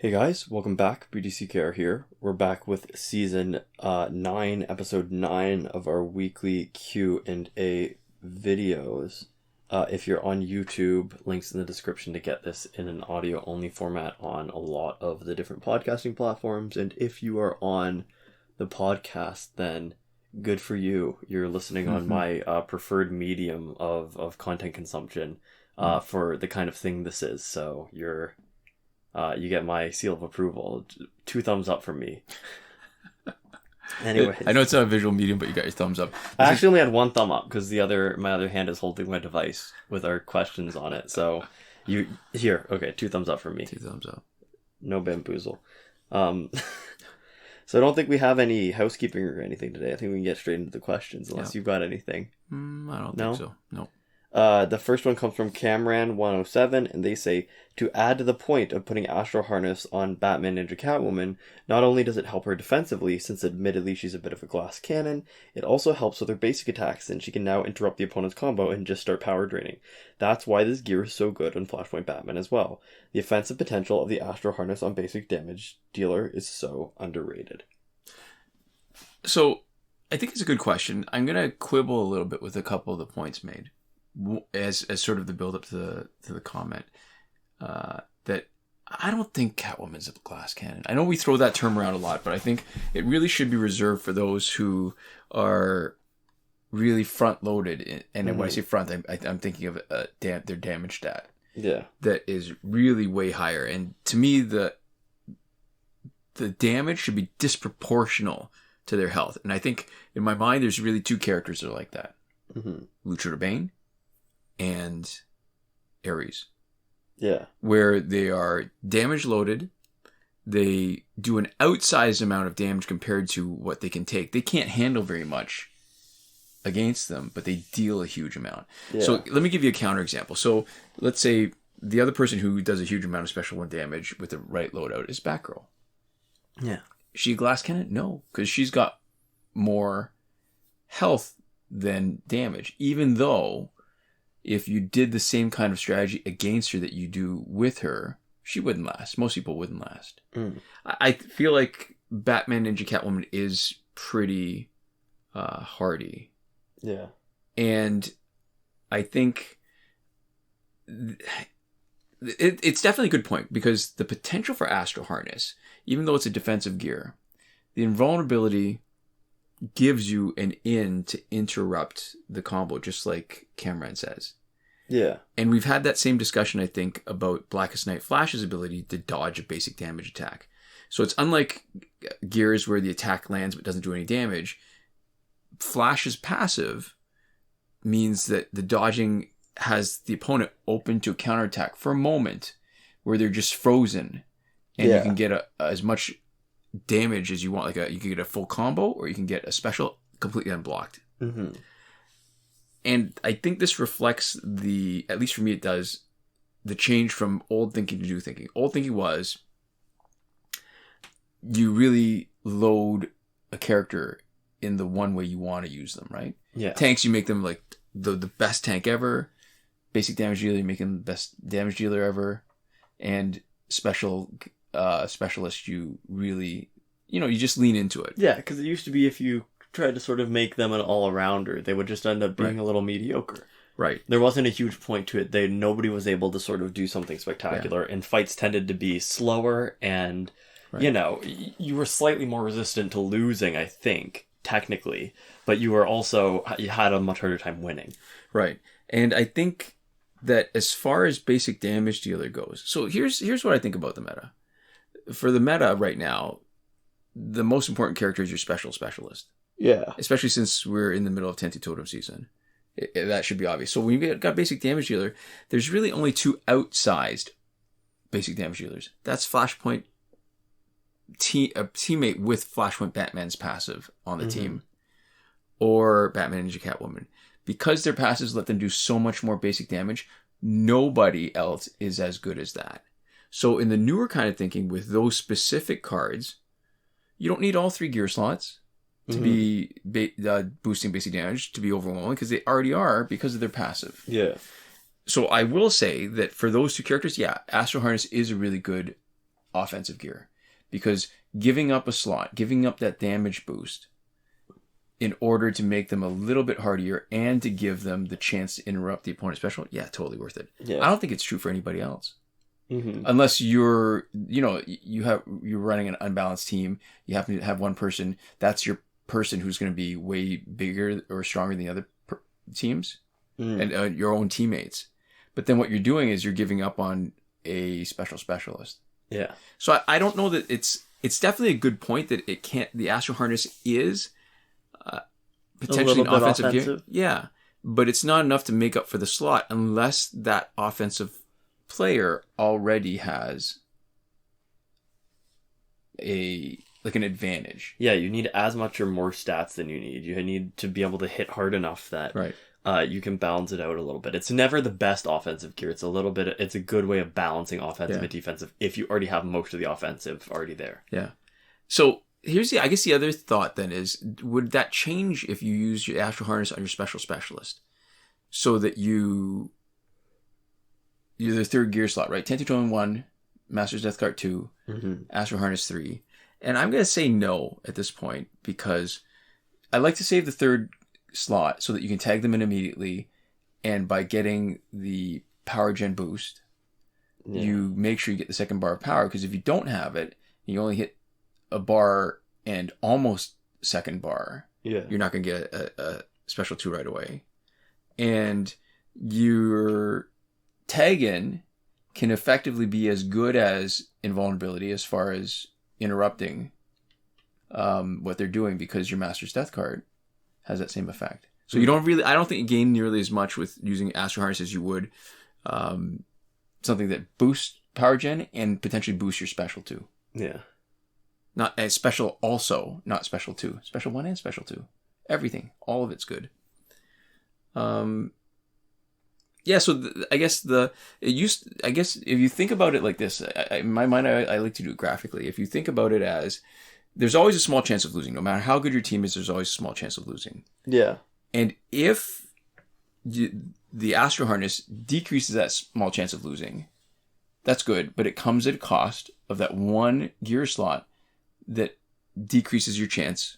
Hey guys, welcome back. BDCKR here. We're back with season 9, episode 9 of our weekly Q&A videos. If you're on YouTube, links in the description to get this in an audio-only format on a lot of the different podcasting platforms. And if you are on the podcast, then good for you. You're listening on my preferred medium of content consumption for the kind of thing this is. So you get my seal of approval. 2 thumbs up from me. Anyway, I know it's not a visual medium, but you got your thumbs up. I actually only had 1 thumb up because my other hand is holding my device with our questions on it. So okay, 2 thumbs up from me. 2 thumbs up. No bamboozle. So I don't think we have any housekeeping or anything today. I think we can get straight into the questions unless you've got anything. I don't think so. No. The first one comes from Camran107, and they say, to add to the point of putting Astro Harness on Batman Ninja Catwoman, not only does it help her defensively, since admittedly she's a bit of a glass cannon, it also helps with her basic attacks, and she can now interrupt the opponent's combo and just start power draining. That's why this gear is so good on Flashpoint Batman as well. The offensive potential of the Astro Harness on basic damage dealer is so underrated. So, I think it's a good question. I'm going to quibble a little bit with a couple of the points made. As sort of the build up to the comment, that I don't think Catwoman's a glass cannon. I know we throw that term around a lot, but I think it really should be reserved for those who are really front loaded. And when I say front, I'm thinking of their damage stat. Yeah, that is really way higher. And to me, the damage should be disproportional to their health. And I think in my mind, there's really 2 characters that are like that: Luchador Bane and Ares. Yeah. Where they are damage loaded, they do an outsized amount of damage compared to what they can take. They can't handle very much against them, but they deal a huge amount. Yeah. So let me give you a counterexample. So let's say the other person who does a huge amount of special 1 damage with the right loadout is Batgirl. Yeah. Is she a glass cannon? No, because she's got more health than damage, even though if you did the same kind of strategy against her that you do with her, she wouldn't last. Most people wouldn't last. I feel like Batman Ninja Catwoman is pretty hardy. Yeah. And I think it's definitely a good point, because the potential for Astro Harness, even though it's a defensive gear, the invulnerability gives you an in to interrupt the combo, just like Cameron says. Yeah. And we've had that same discussion, I think, about Blackest Night Flash's ability to dodge a basic damage attack. So it's unlike gears where the attack lands but doesn't do any damage. Flash's passive means that the dodging has the opponent open to a counterattack for a moment where they're just frozen, and you can get as much damage as you want. You can get a full combo, or you can get a special completely unblocked. And I think this reflects at least for me it does, the change from old thinking to new thinking. Old thinking was you really load a character in the one way you want to use them, right? Yeah. Tanks, you make them like the best tank ever. Basic damage dealer, you make them the best damage dealer ever. And specialist, you really, you just lean into it. Yeah, because it used to be if you tried to sort of make them an all-arounder, they would just end up being a little mediocre. Right. There wasn't a huge point to it. Nobody was able to sort of do something spectacular, and fights tended to be slower, and, you were slightly more resistant to losing, I think, technically, but you had a much harder time winning. Right. And I think that as far as basic damage dealer goes, so here's what I think about the meta. For the meta right now, the most important character is your specialist. Yeah. Especially since we're in the middle of Tentu Totem season. That should be obvious. So when you've got basic damage dealer, there's really only 2 outsized basic damage dealers. That's Flashpoint, a teammate with Flashpoint Batman's passive on the team, or Batman Ninja Catwoman. Because their passives let them do so much more basic damage, nobody else is as good as that. So in the newer kind of thinking, with those specific cards, you don't need all 3 gear slots to be boosting basic damage to be overwhelming, because they already are because of their passive. Yeah. So I will say that for those 2 characters, Astro Harness is a really good offensive gear, because giving up a slot, giving up that damage boost in order to make them a little bit hardier and to give them the chance to interrupt the opponent's special, yeah, totally worth it. Yeah. I don't think it's true for anybody else. Mm-hmm. Unless you're running an unbalanced team, you happen to have one person, that's your person who's going to be way bigger or stronger than the other teams and your own teammates. But then what you're doing is you're giving up on a specialist. Yeah. So I don't know that it's definitely a good point that the Astro Harness is potentially an offensive gear. Yeah. But it's not enough to make up for the slot unless that offensive player already has an advantage. Yeah, you need as much or more stats than you need. You need to be able to hit hard enough that you can balance it out a little bit. It's never the best offensive gear. It's a good way of balancing offensive and defensive if you already have most of the offensive already there. Yeah. So here's I guess the other thought then is, would that change if you use your Astro Harness on your specialist? So that you're the third gear slot, right? 10-2-1, Master's Death Card 2, Astro Harness 3. And I'm going to say no at this point, because I like to save the third slot so that you can tag them in immediately. And by getting the power gen boost, you make sure you get the second bar of power. Because if you don't have it, you only hit a bar and almost second bar. Yeah. You're not going to get a special 2 right away. And your tag-in can effectively be as good as invulnerability as far as interrupting what they're doing, because your Master's Death card has that same effect. So I don't think you gain nearly as much with using Astro Harness as you would something that boosts power gen and potentially boosts your special 2. Yeah. Not as special also, not special 2. Special 1 and special 2. Everything. All of it's good. Yeah, so I guess if you think about it like this, in my mind, I like to do it graphically. If you think about it as, there's always a small chance of losing. No matter how good your team is, there's always a small chance of losing. Yeah. And if the Astro Harness decreases that small chance of losing, that's good, but it comes at a cost of that one gear slot that decreases your chance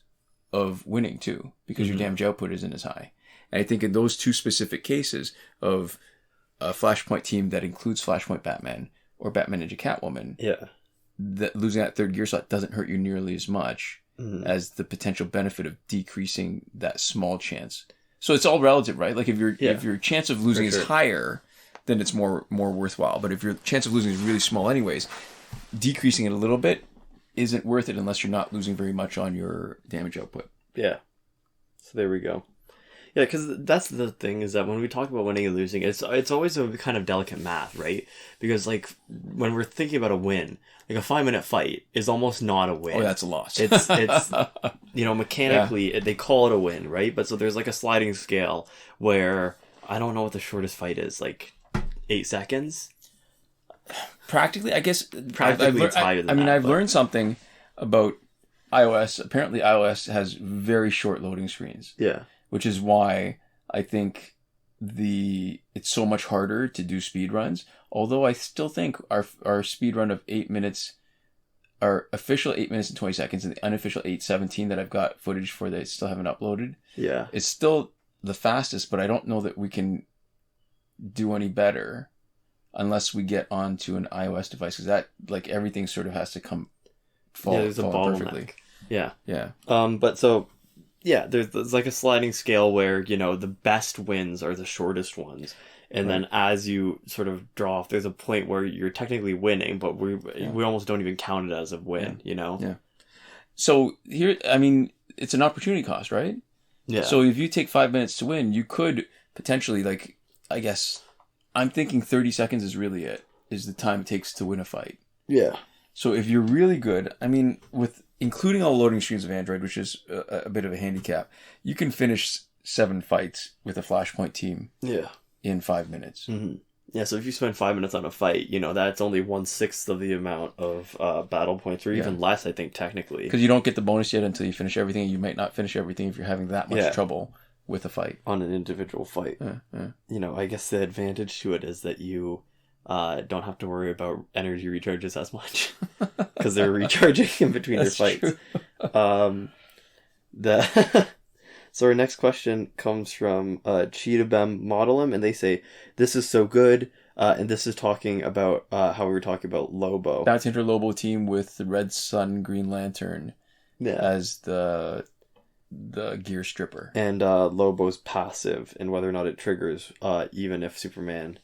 of winning too, because your damage output isn't as high. And I think in those two specific cases of a Flashpoint team that includes Flashpoint Batman or Batman Ninja Catwoman, that losing that third gear slot doesn't hurt you nearly as much as the potential benefit of decreasing that small chance. So it's all relative, right? Like if your chance of losing is higher, then it's more worthwhile. But if your chance of losing is really small anyways, decreasing it a little bit isn't worth it unless you're not losing very much on your damage output. Yeah. So there we go. Yeah, because that's the thing, is that when we talk about winning and losing, it's always a kind of delicate math, right? Because, like, when we're thinking about a win, like a 5-minute fight is almost not a win. Oh, that's a loss. It's mechanically, they call it a win, right? But so there's like a sliding scale where, I don't know what the shortest fight is, like 8 seconds? Practically, I guess. Practically it's higher than that. I've learned something about iOS. Apparently, iOS has very short loading screens. Yeah. Which is why I think it's so much harder to do speed runs. Although I still think our speed run of 8 minutes, our official 8 minutes and 20 seconds, and the unofficial 8:17 that I've got footage for that I still haven't uploaded, is still the fastest. But I don't know that we can do any better unless we get onto an iOS device, because that, like, everything sort of has to fall there's a bottleneck. Perfectly. Yeah. Yeah. But so. Yeah, there's like a sliding scale where, the best wins are the shortest ones. And then as you sort of draw off, there's a point where you're technically winning, but we almost don't even count it as a win, Yeah. So here, I mean, it's an opportunity cost, right? Yeah. So if you take 5 minutes to win, you could potentially, like, I guess, I'm thinking 30 seconds is the time it takes to win a fight. Yeah. So if you're really good, I mean, including all loading screens of Android, which is a bit of a handicap, you can finish 7 fights with a Flashpoint team in 5 minutes. Mm-hmm. Yeah, so if you spend 5 minutes on a fight, that's only 1/6 of the amount of battle points, or even less, I think, technically. Because you don't get the bonus yet until you finish everything, and you might not finish everything if you're having that much trouble with a fight. On an individual fight. I guess the advantage to it is that you don't have to worry about energy recharges as much because they're recharging in between their fights. True. So our next question comes from Cheetahbem Modilim, and they say, "This is so good," and this is talking about how we were talking about Lobo. Bounty Hunter Lobo team with the Red Sun Green Lantern as the gear stripper. And Lobo's passive, and whether or not it triggers, even if Superman,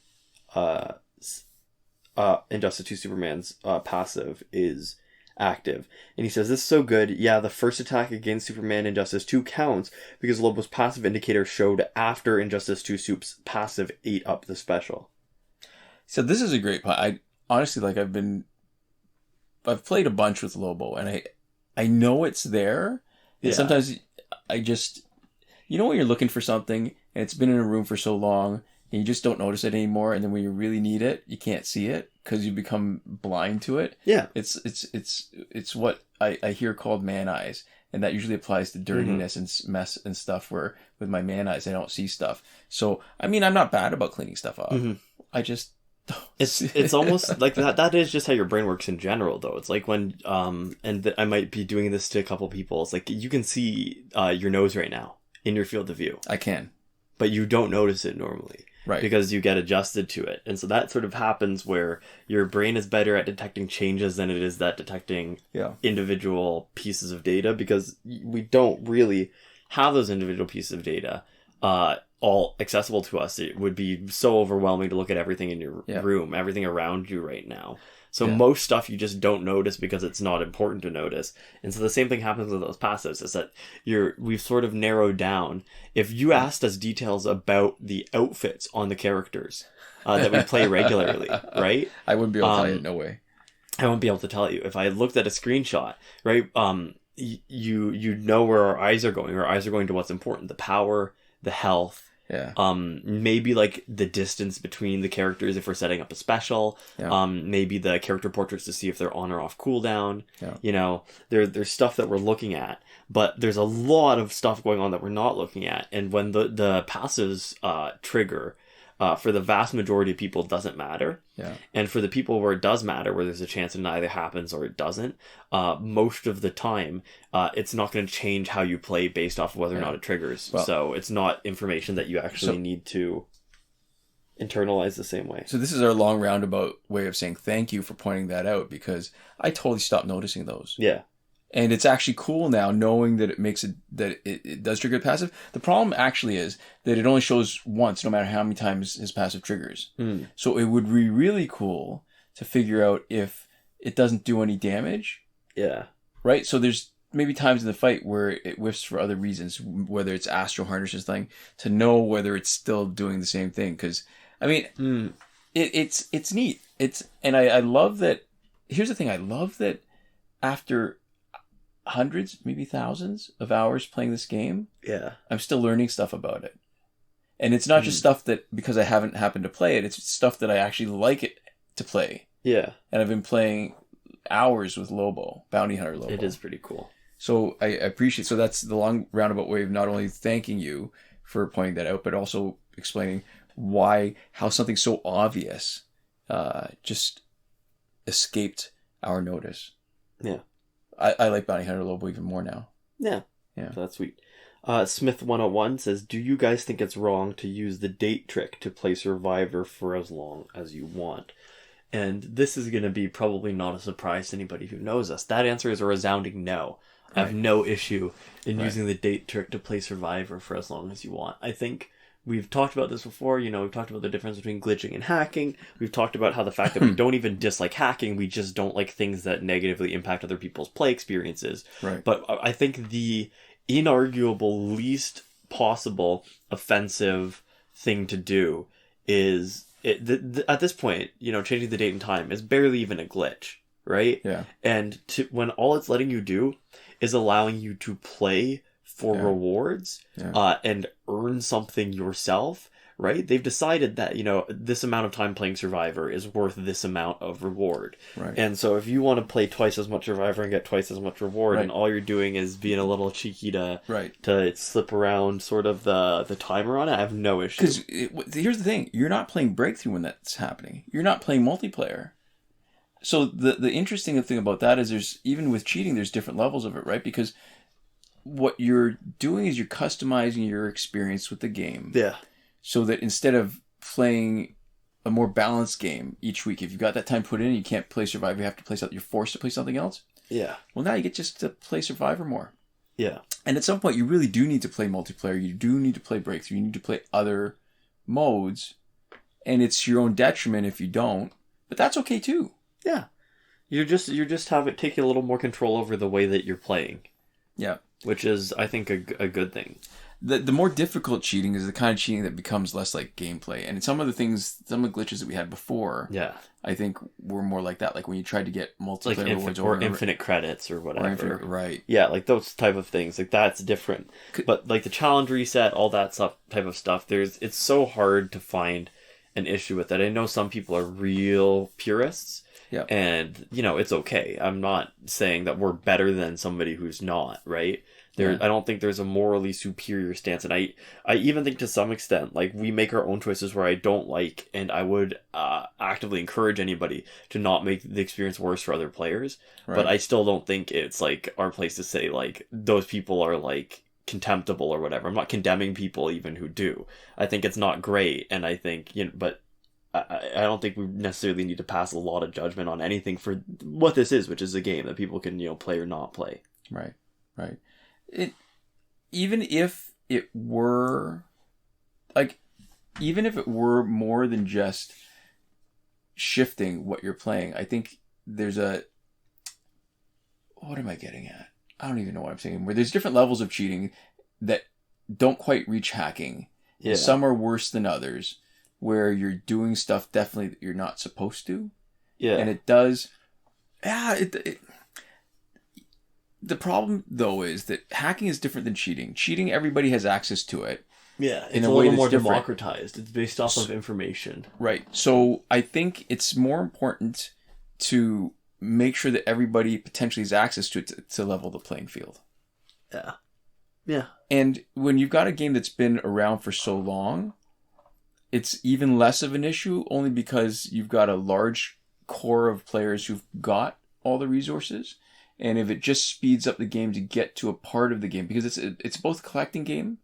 Injustice 2 Superman's passive is active. And he says, "This is so good. Yeah, the first attack against Superman Injustice 2 counts because Lobo's passive indicator showed after Injustice 2 Soup's passive ate up the special." So this is a great point. I honestly, like, I've played a bunch with Lobo, and I know it's there. And sometimes I just, when you're looking for something and it's been in a room for so long and you just don't notice it anymore, and then when you really need it, you can't see it because you become blind to it. Yeah. It's what I hear called man eyes, and that usually applies to dirtiness and mess and stuff, where with my man eyes I don't see stuff. So, I mean, I'm not bad about cleaning stuff up. I just it's almost like that is just how your brain works in general, though. It's like when I might be doing this to a couple people. It's like you can see your nose right now in your field of view. I can, but you don't notice it normally, right? Because you get adjusted to it, and so that sort of happens where your brain is better at detecting changes than it is at detecting individual pieces of data, because we don't really have those individual pieces of data all accessible to us. It would be so overwhelming to look at everything in your room, everything around you right now. So most stuff you just don't notice because it's not important to notice. And so the same thing happens with those passives, is that we've sort of narrowed down. If you asked us details about the outfits on the characters that we play regularly, right? I wouldn't be able to tell you, no way. I won't be able to tell you. If I looked at a screenshot, right, you know where our eyes are going. Our eyes are going to what's important: the power, the health, maybe like the distance between the characters if we're setting up a special, maybe the character portraits to see if they're on or off cooldown. There's stuff that we're looking at, but there's a lot of stuff going on that we're not looking at. And when the passives trigger, for the vast majority of people, it doesn't matter. And for the people where it does matter, where there's a chance it either happens or it doesn't, most of the time, it's not going to change how you play based off of whether or not it triggers. Well, so it's not information that you actually need to internalize the same way. So this is our long roundabout way of saying thank you for pointing that out, because I totally stopped noticing those. Yeah. And it's actually cool now knowing that it does trigger the passive. The problem actually is that it only shows once, no matter how many times his passive triggers. So it would be really cool to figure out if it doesn't do any damage. Yeah. Right? So there's maybe times in the fight where it whiffs for other reasons, whether it's Astro Harness's thing, to know whether it's still doing the same thing. Because, I mean, it's neat. I love that. Here's the thing. I love that after hundreds, maybe thousands of hours playing this game, I'm still learning stuff about it. And it's not just stuff that, because I haven't happened to play it, it's stuff that I actually like it to play. And I've been playing hours with Lobo, Bounty Hunter Lobo. It is pretty cool. So I appreciate, so that's the long roundabout way of not only thanking you for pointing that out, but also explaining how something so obvious just escaped our notice. I like Bounty Hunter Lobo even more now. Yeah. So that's sweet. Smith101 says, "Do you guys think it's wrong to use the date trick to play Survivor for as long as you want?" And this is going to be probably not a surprise to anybody who knows us. That answer is a resounding no. I have no issue in using the date trick to play Survivor for as long as you want. I think we've talked about this before. We've talked about the difference between glitching and hacking. We've talked about how the fact that we don't even dislike hacking, we just don't like things that negatively impact other people's play experiences. But I think the inarguable least possible offensive thing to do is, at this point, changing the date and time is barely even a glitch, right? And when all it's letting you do is allowing you to play for rewards and earn something yourself, right? They've decided that, this amount of time playing Survivor is worth this amount of reward. Right. And so if you want to play twice as much Survivor and get twice as much reward, Right. and all you're doing is being a little cheeky to Right. to slip around sort of the timer on it, I have no issue. Because here's the thing. You're not playing Breakthrough when that's happening. You're not playing multiplayer. So the interesting thing about that is even with cheating, there's different levels of it, right? Because what you're doing is you're customizing your experience with the game. Yeah. So that instead of playing a more balanced game each week, if you've got that time put in, you can't play Survivor, you have to play something, you're forced to play something else. Yeah. Well, now you get just to play Survivor more. Yeah. And at some point, you really do need to play multiplayer. You do need to play Breakthrough. You need to play other modes. And it's your own detriment if you don't. But that's okay too. Yeah. You're just taking a little more control over the way that you're playing. Yeah. Which is, I think, a good thing. The more difficult cheating is the kind of cheating that becomes less like gameplay. And some of the glitches that we had before, yeah, I think were more like that. Like when you tried to get multiplayer rewards or infinite credits or whatever. Right. Yeah, like those type of things. Like that's different. But like the challenge reset, all that stuff, type of stuff, it's so hard to find an issue with it. I know some people are real purists. Yeah. And, it's okay. I'm not saying that we're better than somebody who's not, right? I don't think there's a morally superior stance. And I even think to some extent, like, we make our own choices where I don't like, and I would actively encourage anybody to not make the experience worse for other players. Right. But I still don't think it's, like, our place to say, like, those people are, like, contemptible or whatever. I'm not condemning people even who do. I think it's not great, and I think, but I don't think we necessarily need to pass a lot of judgment on anything for what this is, which is a game that people can, play or not play. Right. Even if it were more than just shifting what you're playing, I think there's what am I getting at? I don't even know what I'm saying. Where there's different levels of cheating that don't quite reach hacking. Yeah. Some are worse than others, where you're doing stuff definitely that you're not supposed to. Yeah. And it does. Yeah. The problem, though, is that hacking is different than cheating. Cheating, everybody has access to it. Yeah. It's a little more democratized. It's based off of information. Right. So I think it's more important to make sure that everybody potentially has access to it to level the playing field. Yeah. Yeah. And when you've got a game that's been around for so long, it's even less of an issue, only because you've got a large core of players who've got all the resources. And if it just speeds up the game to get to a part of the game, because it's both a collecting game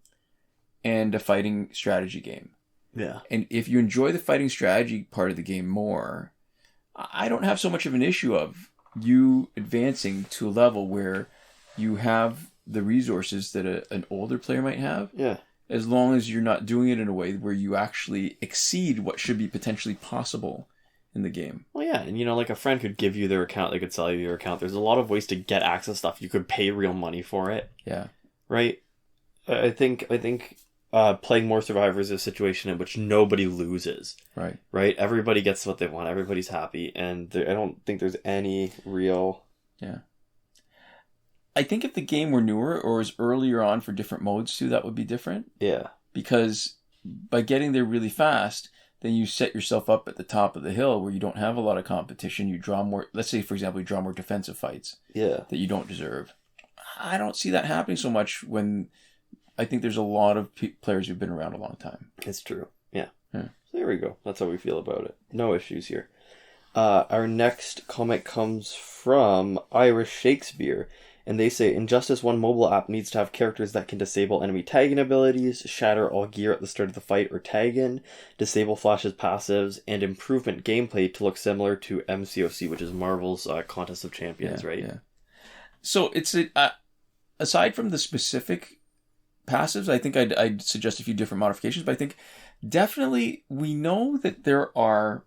and a fighting strategy game. Yeah. And if you enjoy the fighting strategy part of the game more, I don't have so much of an issue of you advancing to a level where you have the resources that an older player might have. Yeah. As long as you're not doing it in a way where you actually exceed what should be potentially possible in the game. Well, yeah, and like a friend could give you their account, they could sell you your account. There's a lot of ways to get access to stuff. You could pay real money for it. Yeah. Right? I think playing more Survivor is a situation in which nobody loses. Right. Right? Everybody gets what they want. Everybody's happy. And I don't think there's any real... Yeah. I think if the game were newer or was earlier on for different modes too, that would be different. Yeah. Because by getting there really fast, then you set yourself up at the top of the hill where you don't have a lot of competition. You draw more, let's say, for example, you draw more defensive fights. Yeah. That you don't deserve. I don't see that happening so much when I think there's a lot of players who've been around a long time. It's true. Yeah. So there we go. That's how we feel about it. No issues here. Our next comment comes from Irish Shakespeare. And they say, Injustice 1 mobile app needs to have characters that can disable enemy tagging abilities, shatter all gear at the start of the fight or tag in, disable Flash's passives, and improvement gameplay to look similar to MCOC, which is Marvel's Contest of Champions, right? Yeah. So it's aside from the specific passives, I think I'd suggest a few different modifications, but I think definitely we know that there are...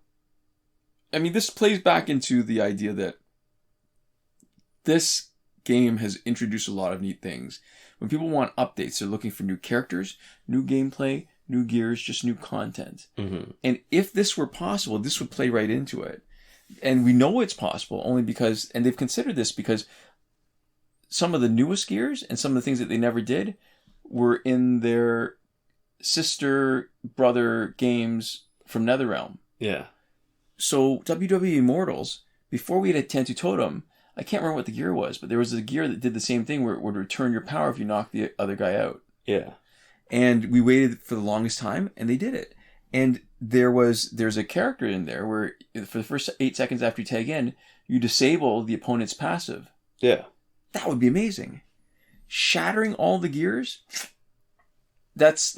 I mean, this plays back into the idea that this game has introduced a lot of neat things. When people want updates, they're looking for new characters, new gameplay, new gears, just new content. Mm-hmm. And if this were possible, this would play right into it. And we know it's possible only because, and they've considered this because some of the newest gears and some of the things that they never did were in their sister brother games from NetherRealm. Yeah. So WWE Immortals, before we had a Tentu Totem, I can't remember what the gear was, but there was a gear that did the same thing where it would return your power if you knocked the other guy out. Yeah. And we waited for the longest time, and they did it. And there's a character in there where for the first 8 seconds after you tag in, you disable the opponent's passive. Yeah. That would be amazing. Shattering all the gears, that's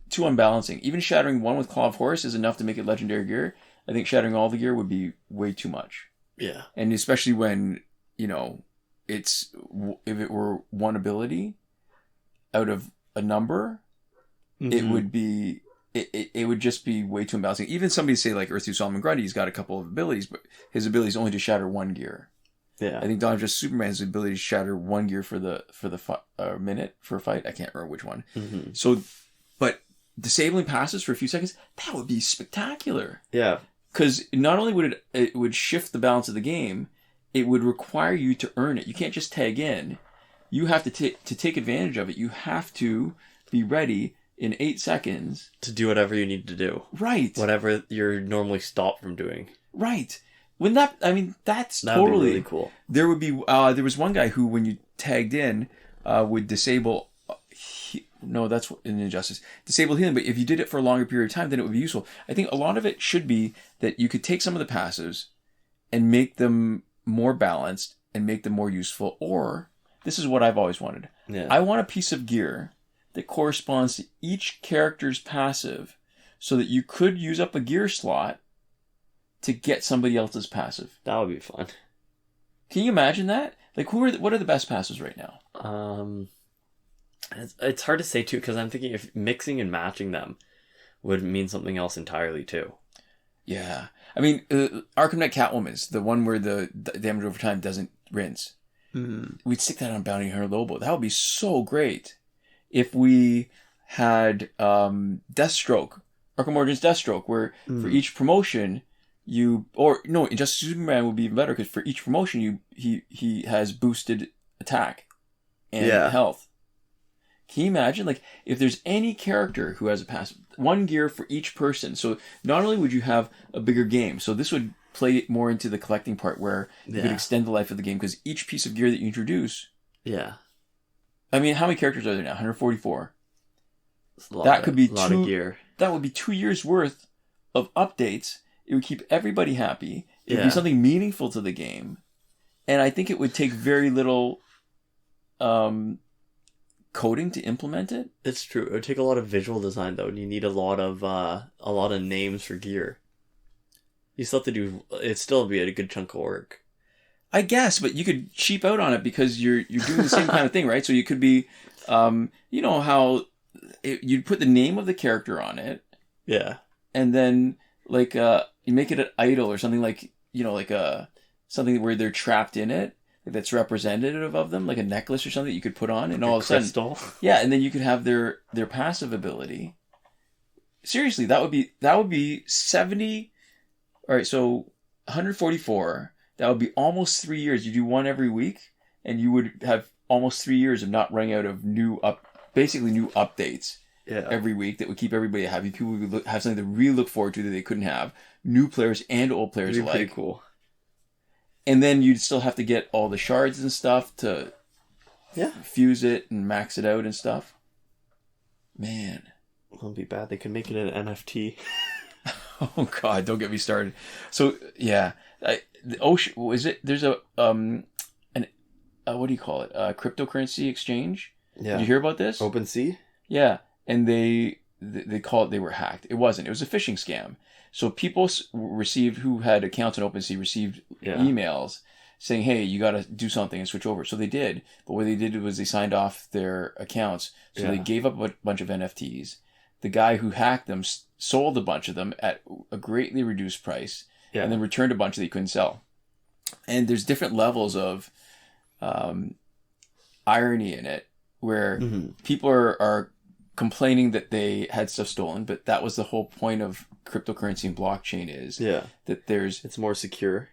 too unbalancing. Even shattering one with Claw of Horse is enough to make it legendary gear. I think shattering all the gear would be way too much. Yeah. And especially when, if it were one ability out of a number, it would be, it would just be way too imbalancing. Even somebody say like Earth 2 Solomon Grundy, he's got a couple of abilities, but his ability is only to shatter one gear. Yeah. I think Dawn of Justice Superman's ability to shatter one gear for the minute for a fight. I can't remember which one. Mm-hmm. So, but disabling passes for a few seconds, that would be spectacular. Yeah. Because not only would it would shift the balance of the game, it would require you to earn it. You can't just tag in. You have to take advantage of it. You have to be ready in 8 seconds to do whatever you need to do. Right. Whatever you're normally stopped from doing. Right. When that's That'd totally be really cool. There would be there was one guy who, when you tagged in, would disable. That's in Injustice. Disable healing, but if you did it for a longer period of time, then it would be useful. I think a lot of it should be that you could take some of the passives and make them more balanced and make them more useful. Or, this is what I've always wanted. Yeah. I want a piece of gear that corresponds to each character's passive so that you could use up a gear slot to get somebody else's passive. That would be fun. Can you imagine that? Like, what are the best passives right now? It's hard to say too, because I'm thinking if mixing and matching them would mean something else entirely too. Yeah. I mean, Arkham Knight Catwoman's the one where the damage over time doesn't rinse. Mm-hmm. We'd stick that on Bounty Hunter Lobo. That would be so great. If we had Deathstroke, Arkham Origins Deathstroke, where for each promotion Injustice Superman would be even better, because for each promotion he has boosted attack and health. Can you imagine, like, if there's any character who has a passive, one gear for each person? So not only would you have a bigger game, so this would play more into the collecting part where you could extend the life of the game, because each piece of gear that you introduce. Yeah. I mean, how many characters are there now? 144. That could be a lot of gear. That would be 2 years worth of updates. It would keep everybody happy. It would be something meaningful to the game. And I think it would take very little coding to implement it. It's true. It would take a lot of visual design though, and you need a lot of names for gear. You still have to do. It'd still be a good chunk of work. I guess, but you could cheap out on it because you're doing the same kind of thing, right? So you could be, you know how you'd put the name of the character on it. Yeah. And then like you make it an idol or something, like, you know, like something where they're trapped in it. That's representative of them, like a necklace or something that you could put on, and all of a sudden, and then you could have their passive ability. Seriously, that would be 70. All right, so 144. That would be almost 3 years. You do one every week, and you would have almost 3 years of not running out of new updates every week that would keep everybody happy. People would have something to really look forward to that they couldn't have. New players and old players alike. Pretty cool. And then you'd still have to get all the shards and stuff to fuse it and max it out and stuff. Man. Won't be bad. They could make it an NFT. Oh God, don't get me started. So yeah, the ocean, is it? There's a what do you call it? A cryptocurrency exchange. Yeah. Did you hear about this? OpenSea. Yeah, and they call it. They were hacked. It wasn't. It was a phishing scam. So people who had accounts on OpenSea received emails saying, hey, you got to do something and switch over. So they did. But what they did was they signed off their accounts. So they gave up a bunch of NFTs. The guy who hacked them sold a bunch of them at a greatly reduced price and then returned a bunch that he couldn't sell. And there's different levels of irony in it where people are complaining that they had stuff stolen, but that was the whole point of cryptocurrency and blockchain is that it's more secure,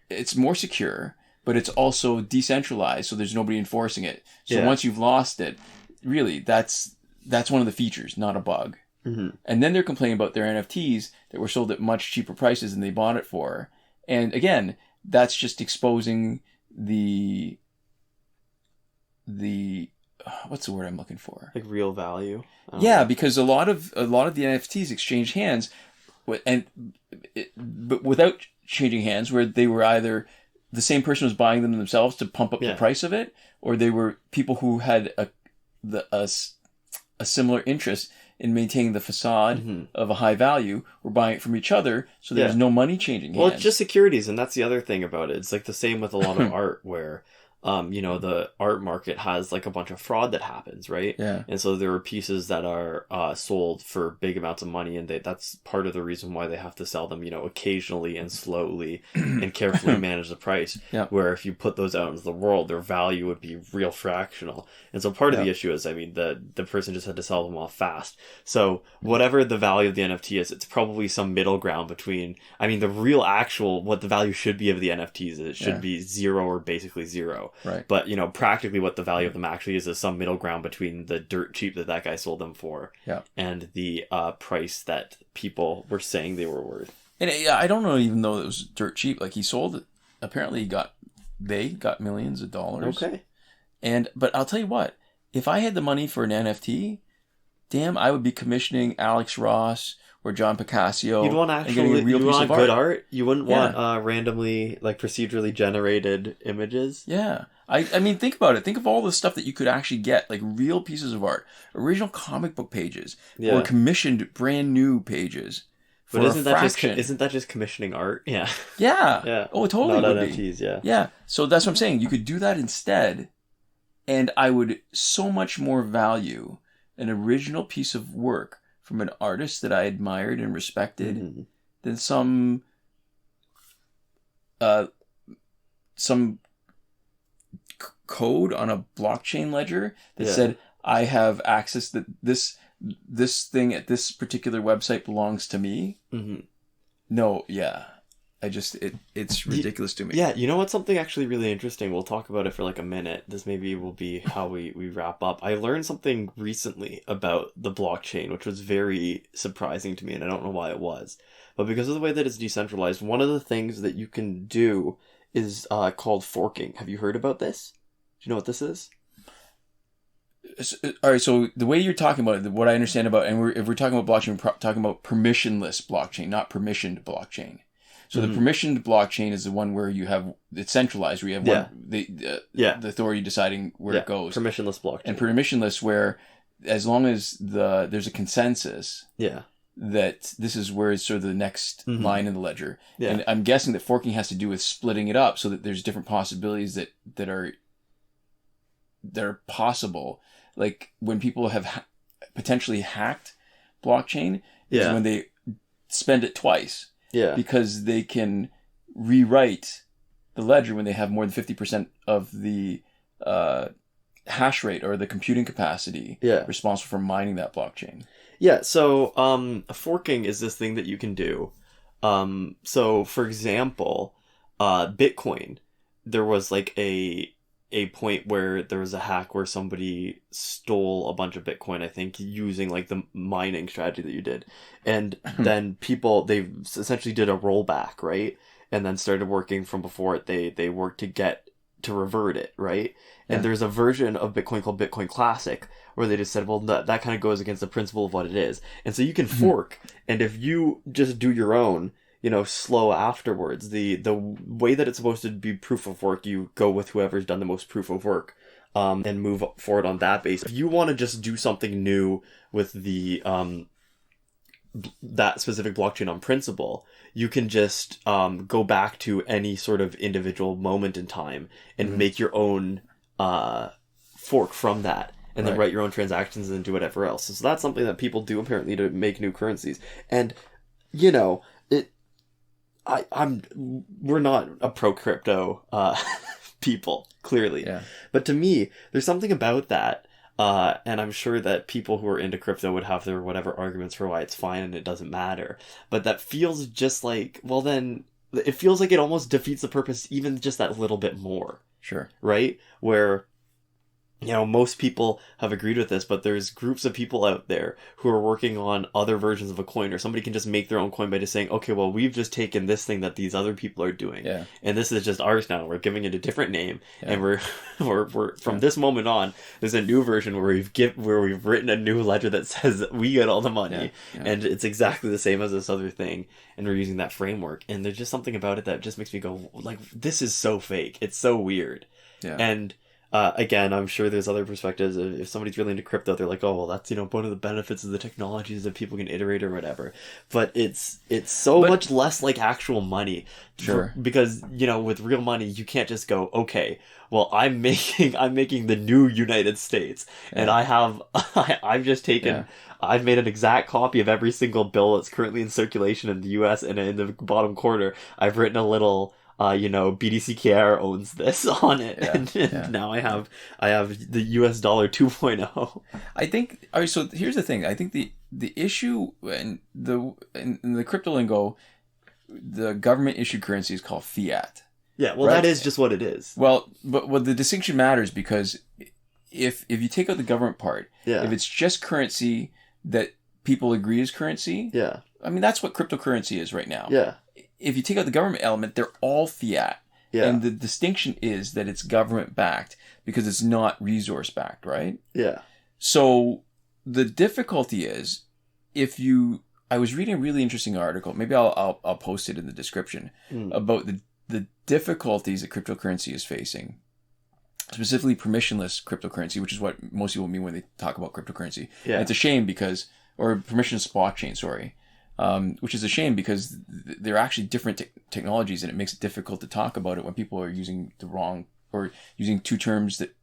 but it's also decentralized, so there's nobody enforcing it. So once you've lost it, really that's one of the features, not a bug. Mm-hmm. And then they're complaining about their NFTs that were sold at much cheaper prices than they bought it for. And again, that's just exposing the what's the word I'm looking for? Like real value. Yeah, because a lot of the NFTs exchange hands, but without changing hands, where they were either the same person was buying them themselves to pump up the price of it, or they were people who had a similar interest in maintaining the facade of a high value were buying it from each other, so there was no money changing hands. Well, it's just securities, and that's the other thing about it. It's like the same with a lot of art where the art market has like a bunch of fraud that happens, right? Yeah. And so there are pieces that are sold for big amounts of money, and that's part of the reason why they have to sell them, occasionally and slowly and carefully manage the price. Yeah. Where if you put those out into the world, their value would be real fractional. And so part of the issue is, the person just had to sell them off fast. So whatever the value of the NFT is, it's probably some middle ground between, the real actual, what the value should be of the NFTs is it should be zero or basically zero. Right. But, practically what the value of them actually is some middle ground between the dirt cheap that guy sold them for and the price that people were saying they were worth. And I don't know even though it was dirt cheap. Like he sold it. Apparently they got millions of dollars. Okay. But I'll tell you what, if I had the money for an NFT, damn, I would be commissioning Alex Ross or John Picasso. You'd want actually, you'd want good art. You wouldn't want randomly, like procedurally generated images. Yeah. I mean, think about it. Think of all the stuff that you could actually get, like real pieces of art, original comic book pages, or commissioned brand new pages. But isn't that just commissioning art? Yeah. Yeah. Yeah. Oh, it totally Not would NFTs, be. Yeah. Yeah. So that's what I'm saying. You could do that instead, and I would so much more value an original piece of work from an artist that I admired and respected than some code on a blockchain ledger that said I have access that this thing at this particular website belongs to me. No, it's ridiculous to me. Yeah, you know what's something actually really interesting? We'll talk about it for like a minute. This maybe will be how we wrap up. I learned something recently about the blockchain, which was very surprising to me, and I don't know why it was. But because of the way that it's decentralized, one of the things that you can do is called forking. Have you heard about this? Do you know what this is? All right, so the way you're talking about it, what I understand about, and if we're talking about blockchain, we're talking about permissionless blockchain, not permissioned blockchain. So the permissioned blockchain is the one where you have it's centralized, where you have the authority deciding where it goes. Permissionless blockchain. And permissionless, where as long as there's a consensus, that this is where it's sort of the next line in the ledger. Yeah. And I'm guessing that forking has to do with splitting it up so that there's different possibilities that are possible. Like when people have potentially hacked blockchain, is when they spend it twice. Yeah. Because they can rewrite the ledger when they have more than 50% of the hash rate or the computing capacity responsible for mining that blockchain. Yeah, so forking is this thing that you can do. So, for example, Bitcoin, there was like a point where there was a hack where somebody stole a bunch of Bitcoin, I think, using like the mining strategy that you did. And then they essentially did a rollback, right? And then started working from before it. They worked to revert it, right? And there's a version of Bitcoin called Bitcoin Classic where they just said, well, that kind of goes against the principle of what it is. And so you can fork, and if you just do your own, slow afterwards, the way that it's supposed to be proof of work, you go with whoever's done the most proof of work, and move forward on that basis. If you want to just do something new with the that specific blockchain on principle, you can just go back to any sort of individual moment in time and make your own fork from that, and then write your own transactions and do whatever else. So that's something that people do apparently to make new currencies. And we're not a pro crypto people, clearly. Yeah. But to me, there's something about that. And I'm sure that people who are into crypto would have their whatever arguments for why it's fine and it doesn't matter. But that feels just like, well, then it feels like it almost defeats the purpose even just that little bit more. Sure. Right? Where most people have agreed with this, but there's groups of people out there who are working on other versions of a coin, or somebody can just make their own coin by just saying, okay, well, we've just taken this thing that these other people are doing, and this is just ours now. We're giving it a different name, and we're from this moment on, there's a new version where we've written a new ledger that says that we get all the money, and it's exactly the same as this other thing, and we're using that framework. And there's just something about it that just makes me go, like, this is so fake. It's so weird. And again, I'm sure there's other perspectives. If somebody's really into crypto, they're like, oh, well, that's, one of the benefits of the technologies that people can iterate or whatever. But it's much less like actual money. Sure. Because, with real money, you can't just go, okay, well, I'm making the new United States. And I've just taken, I've made an exact copy of every single bill that's currently in circulation in the US, and in the bottom corner, I've written a little, BDCKR owns this on it, and now I have the US dollar 2.0. I think. All right, so here's the thing. I think the issue in the crypto lingo, the government issued currency is called fiat. Yeah, well, that is just what it is. Well, but the distinction matters because if you take out the government part, if it's just currency that people agree is currency, I mean, that's what cryptocurrency is right now. Yeah. If you take out the government element, they're all fiat. Yeah. And the distinction is that it's government backed because it's not resource backed, right? Yeah. So the difficulty is I was reading a really interesting article. Maybe I'll post it in the description about the difficulties that cryptocurrency is facing. Specifically permissionless cryptocurrency, which is what most people mean when they talk about cryptocurrency. Yeah. And it's a shame or permissionless blockchain, sorry. Which is a shame because they're actually different technologies, and it makes it difficult to talk about it when people are using the wrong, or using two terms that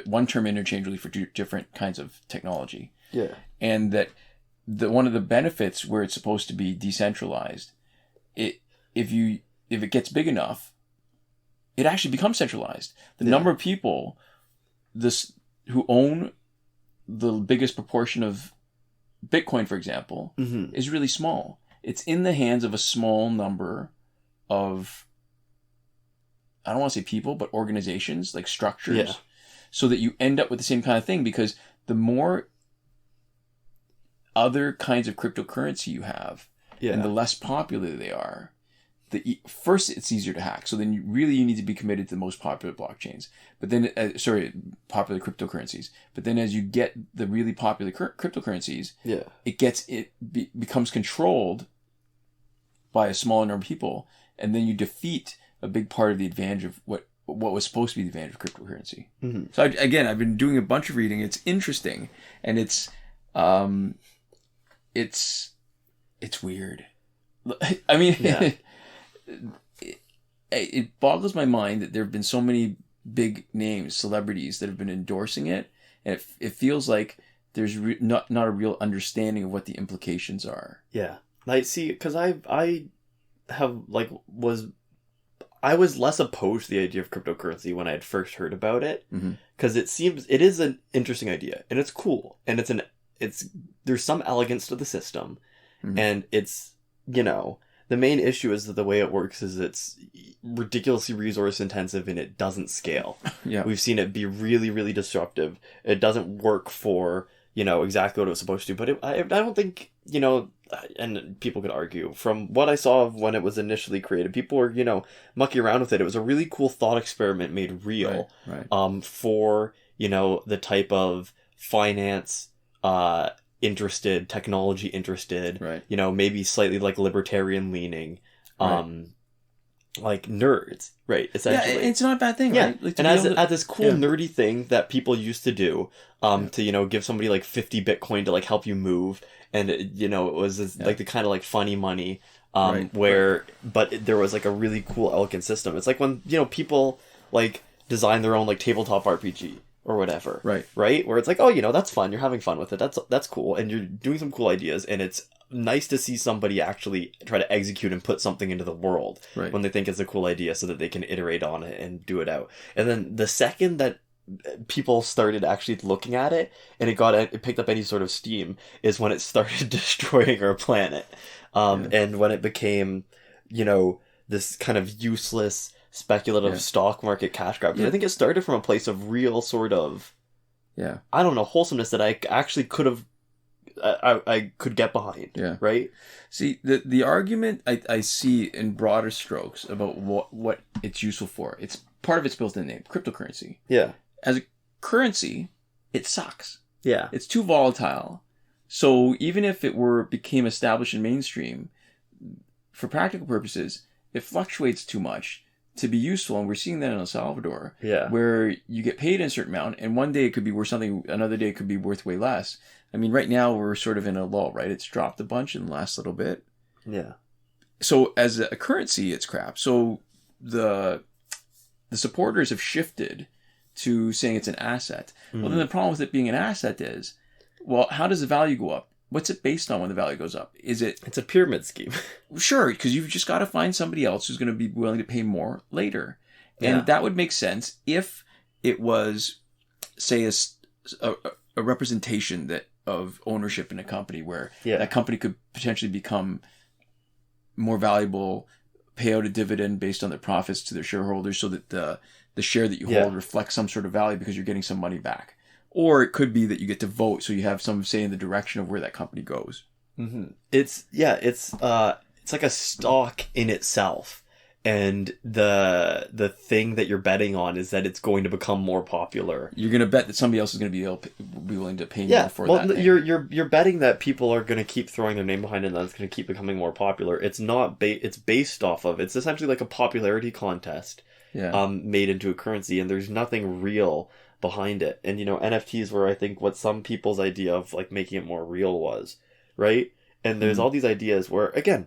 one term interchangeably for two different kinds of technology. Yeah. And that one of the benefits where it's supposed to be decentralized, if it gets big enough, it actually becomes centralized. The number of people who own the biggest proportion of Bitcoin, for example, is really small. It's in the hands of a small number of, I don't want to say people, but organizations, like structures, so that you end up with the same kind of thing, because the more other kinds of cryptocurrency you have, and the less popular they are, first it's easier to hack. So then you need to be committed to the most popular blockchains. But then, popular cryptocurrencies. But then as you get the really popular cryptocurrencies, it becomes controlled by a smaller number of people, and then you defeat a big part of the advantage of what was supposed to be the advantage of cryptocurrency. Mm-hmm. So I've been doing a bunch of reading. It's interesting, and it's weird. I mean, it boggles my mind that there have been so many big names, celebrities that have been endorsing it, and it feels like there's not a real understanding of what the implications are. Yeah, I see, because I was less opposed to the idea of cryptocurrency when I had first heard about it, because it is an interesting idea, and it's cool, and there's some elegance to the system, and it's, the main issue is that the way it works is it's ridiculously resource intensive, and it doesn't scale. Yeah. We've seen it be really, really disruptive. It doesn't work for, exactly what it was supposed to, but I don't think, and people could argue, from what I saw of when it was initially created, people were, mucking around with it. It was a really cool thought experiment made real, right. For, the type of finance, interested, technology interested, right. Maybe slightly like libertarian leaning, right. Like nerds, right? Essentially, yeah, it's not a bad thing, right? Like, and as this cool nerdy thing that people used to do, to give somebody like 50 Bitcoin to like help you move, and it was this, like the kind of like funny money, but there was like a really cool elegant system. It's like when people like design their own like tabletop RPG. Or whatever, right? Where it's like, oh, that's fun. You're having fun with it. That's cool, and you're doing some cool ideas, and it's nice to see somebody actually try to execute and put something into the world when they think it's a cool idea, so that they can iterate on it and do it out. And then the second that people started actually looking at it, and it picked up any sort of steam, is when it started destroying our planet, and when it became, this kind of useless speculative stock market cash grab. I think it started from a place of real sort of, I don't know, wholesomeness that I actually could have, I could get behind. Yeah. Right? See, the argument I see in broader strokes about what it's useful for, it's part of its built-in name, cryptocurrency. Yeah. As a currency, it sucks. Yeah. It's too volatile. So even if it became established in mainstream, for practical purposes, it fluctuates too much to be useful. And we're seeing that in El Salvador, where you get paid a certain amount, and one day it could be worth something, another day it could be worth way less. I mean, right now we're sort of in a lull, right? It's dropped a bunch in the last little bit. Yeah. So as a currency, it's crap. So the supporters have shifted to saying it's an asset. Well, then the problem with it being an asset is, well, how does the value go up? What's it based on when the value goes up? It's a pyramid scheme. Sure, because you've just got to find somebody else who's going to be willing to pay more later. And that would make sense if it was, say, a representation of ownership in a company where that company could potentially become more valuable, pay out a dividend based on their profits to their shareholders so that the share that you hold reflects some sort of value because you're getting some money back. Or it could be that you get to vote, so you have some say in the direction of where that company goes. Mm-hmm. It's like a stock in itself, and the thing that you're betting on is that it's going to become more popular. You're going to bet that somebody else is going to be willing to pay more for that. Well, you're betting that people are going to keep throwing their name behind it, and that it's going to keep becoming more popular. It's not it's based off of. It's essentially like a popularity contest, made into a currency, and there's nothing real behind it. And NFTs were, I think, what some people's idea of like making it more real was, right? And there's all these ideas where, again,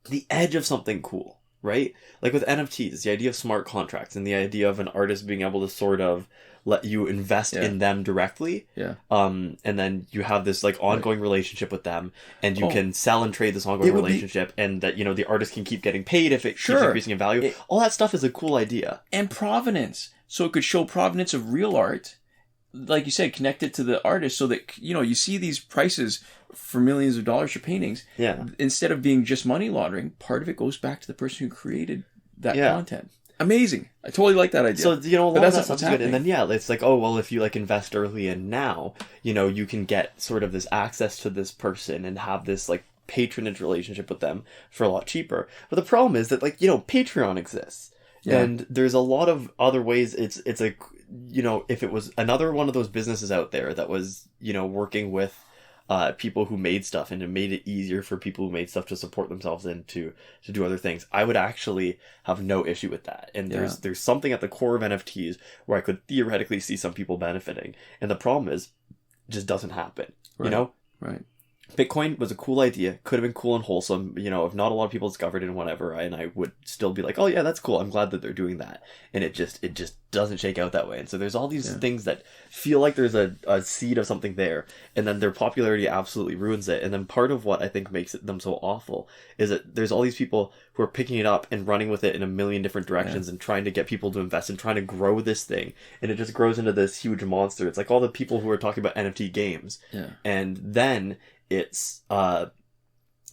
the edge of something cool, right? Like with NFTs, the idea of smart contracts and the idea of an artist being able to sort of let you invest in them directly. Yeah. And then you have this like ongoing relationship with them, and you can sell and trade this ongoing relationship, and that, the artist can keep getting paid if it keeps increasing in value. All that stuff is a cool idea. And provenance. So it could show provenance of real art, like you said, connected to the artist, so that, you see these prices for millions of dollars for paintings. Yeah. Instead of being just money laundering, part of it goes back to the person who created that content. Amazing. I totally like that idea. So, a lot of that stuff's good. And then, it's like, oh, well, if you, like, invest early and now, you can get sort of this access to this person and have this, like, patronage relationship with them for a lot cheaper. But the problem is that, like, Patreon exists. Yeah. And there's a lot of other ways. It's a, if it was another one of those businesses out there that was, working with people who made stuff, and it made it easier for people who made stuff to support themselves and to do other things, I would actually have no issue with that. And there's something at the core of NFTs where I could theoretically see some people benefiting. And the problem is, it just doesn't happen, Right. Bitcoin was a cool idea, could have been cool and wholesome, if not a lot of people discovered it and whatever, and I would still be like, oh yeah, that's cool, I'm glad that they're doing that. And it just doesn't shake out that way. And so there's all these things that feel like there's a seed of something there, and then their popularity absolutely ruins it. And then part of what I think makes them so awful is that there's all these people who are picking it up and running with it in a million different directions and trying to get people to invest and trying to grow this thing, and it just grows into this huge monster. It's like all the people who are talking about NFT games, and then it's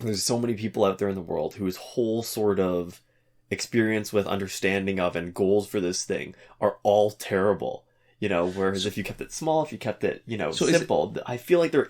there's so many people out there in the world whose whole sort of experience with understanding of and goals for this thing are all terrible, whereas if you kept it small, if you kept it, simple, I feel like there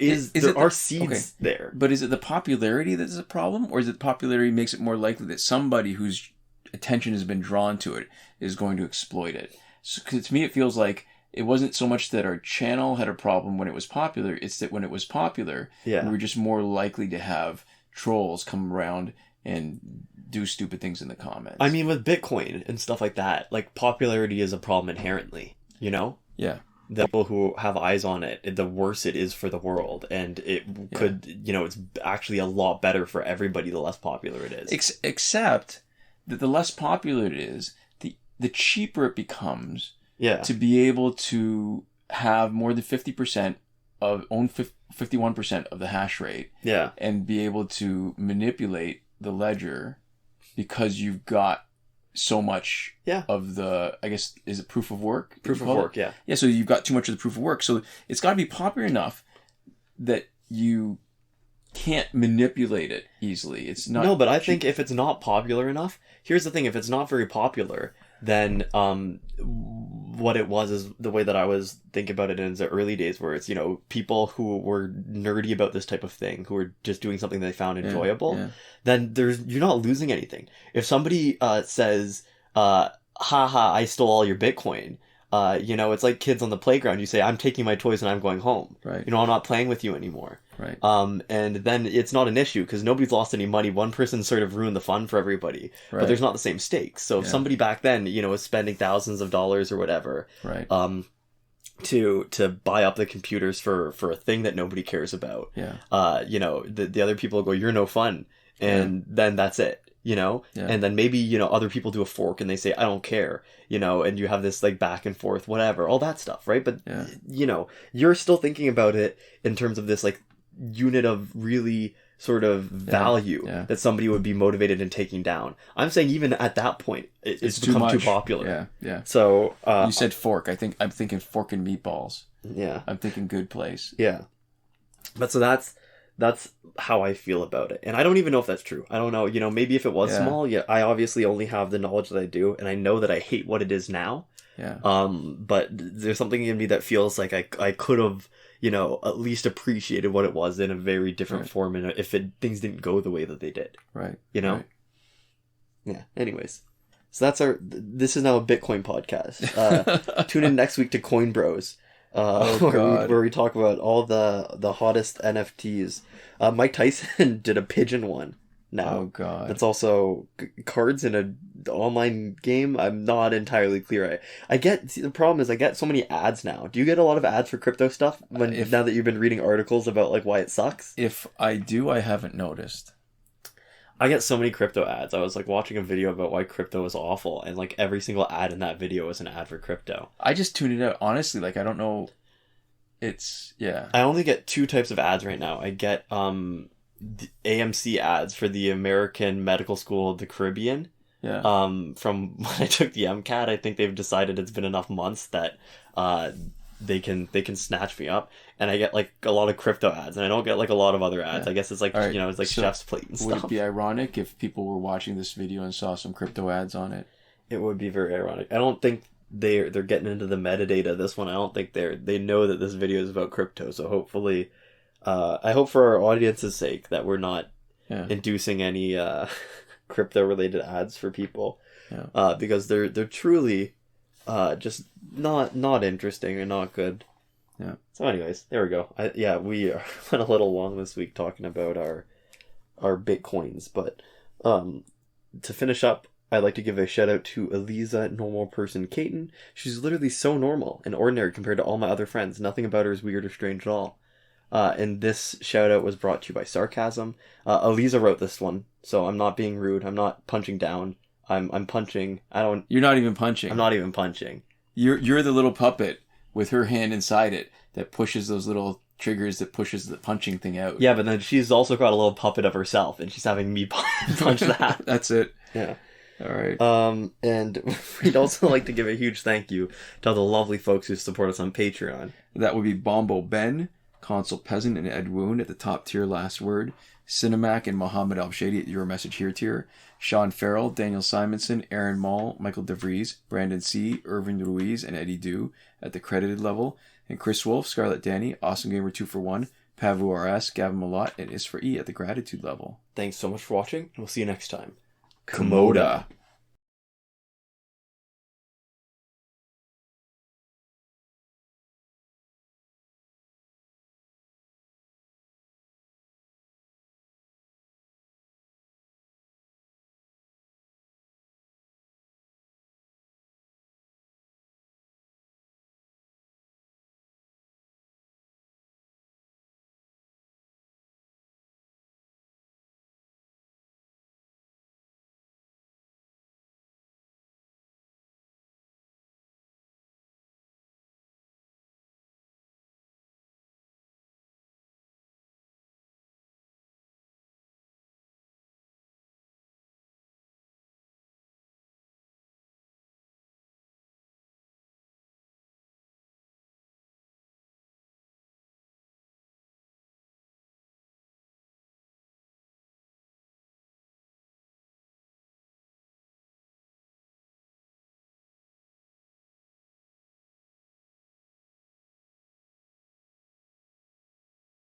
are seeds there. But is it the popularity that's a problem, or is it the popularity makes it more likely that somebody whose attention has been drawn to it is going to exploit it? So, 'cause to me it feels like it wasn't so much that our channel had a problem when it was popular, it's that when it was popular, we were just more likely to have trolls come around and do stupid things in the comments. I mean, with Bitcoin and stuff like that, like, popularity is a problem inherently, Yeah. The people who have eyes on it, the worse it is for the world. And it could, it's actually a lot better for everybody the less popular it is. Except that the less popular it is, the cheaper it becomes. Yeah. To be able to have more than 50% own 51% of the hash rate. Yeah. And be able to manipulate the ledger because you've got so much of the, I guess, is it proof of work? Proof of work, yeah. Yeah, so you've got too much of the proof of work. So it's got to be popular enough that you can't manipulate it easily. It's not. No, but I think if it's not popular enough, here's the thing: if it's not very popular, then what it was is the way that I was thinking about it in the early days, where it's, you know, people who were nerdy about this type of thing, who were just doing something they found enjoyable. Yeah. Then you're not losing anything. If somebody says, haha, I stole all your Bitcoin. You know, it's like kids on the playground. You say, I'm taking my toys and I'm going home. Right. You know, I'm not playing with you anymore. Right. And then it's not an issue because nobody's lost any money. One person sort of ruined the fun for everybody, Right. but there's not the same stakes. So if somebody back then, you know, was spending thousands of dollars or whatever, Right. To buy up the computers for a thing that nobody cares about, you know, the other people go, you're no fun. And then that's it. You know, and then maybe, you know, other people do a fork and they say, I don't care, you know, and you have this like back and forth, whatever, all that stuff, right? But, you know, you're still thinking about it in terms of this like unit of really sort of value that somebody would be motivated in taking down. I'm saying even at that point, it's become too popular. Yeah. So, you said fork. I'm thinking fork and meatballs. Yeah. I'm thinking good place. Yeah. But so that's how I feel about it. And I don't even know if that's true. I don't know. You know, maybe if it was small, I obviously only have the knowledge that I do. And I know that I hate what it is now. Yeah. But there's something in me that feels like I could have, you know, at least appreciated what it was in a very different form. And if things didn't go the way that they did. Right. You know? Right. Yeah. Anyways. So this is now a Bitcoin podcast. Tune in next week to Coin Bros. Where we talk about all the hottest NFTs. Mike Tyson did a pigeon one now. Oh god. That's also cards in an online game. I'm not entirely clear. The problem is I get so many ads now. Do you get a lot of ads for crypto stuff now that you've been reading articles about like why it sucks? If I do, I haven't noticed. I get so many crypto ads. I was like watching a video about why crypto is awful, and like every single ad in that video was an ad for crypto. I just tuned it out. Honestly, like I don't know. I only get two types of ads right now. I get AMC ads for the American Medical School of the Caribbean. Yeah. From when I took the MCAT, I think they've decided it's been enough months that they can snatch me up, and I get like a lot of crypto ads, and I don't get like a lot of other ads. Yeah. I guess it's like you know, it's like chef's plate and stuff. Would it be ironic if people were watching this video and saw some crypto ads on it? It would be very ironic. I don't think they're getting into the metadata. This one, I don't think they know that this video is about crypto. So hopefully, I hope for our audience's sake that we're not inducing any crypto related ads for people, because they're truly just not interesting and not good. Yeah. So anyways, there we go. We went a little long this week talking about our Bitcoins, but to finish up, I'd like to give a shout out to Eliza Normal Person Caton. She's literally so normal and ordinary compared to all my other friends. Nothing about her is weird or strange at all. And this shout out was brought to you by Sarcasm. Eliza wrote this one, so I'm not being rude. I'm not punching down. I'm punching. You're not even punching. I'm not even punching. You're the little puppet with her hand inside it that pushes those little triggers that pushes the punching thing out. Yeah, but then she's also got a little puppet of herself, and she's having me punch that. That's it. Yeah. All right. And we'd also like to give a huge thank you to all the lovely folks who support us on Patreon. That would be Bombo Ben, Consul Peasant, and Edwoon at the top tier last word, Sinemac and Mohammed Albshaiti at Your Message Here tier, Shawn Farrell, Daniel Simonson, Aaron Maule, Michael DeVries, Brandon C., Irvin Ruiz, and Eddydoo at the credited level, and Chris Wolf, Scarlett Danny, Awesome Gamer 2for1, Pavu RS, Gavin Malott, and Is for E at the gratitude level. Thanks so much for watching, and we'll see you next time. Komoda.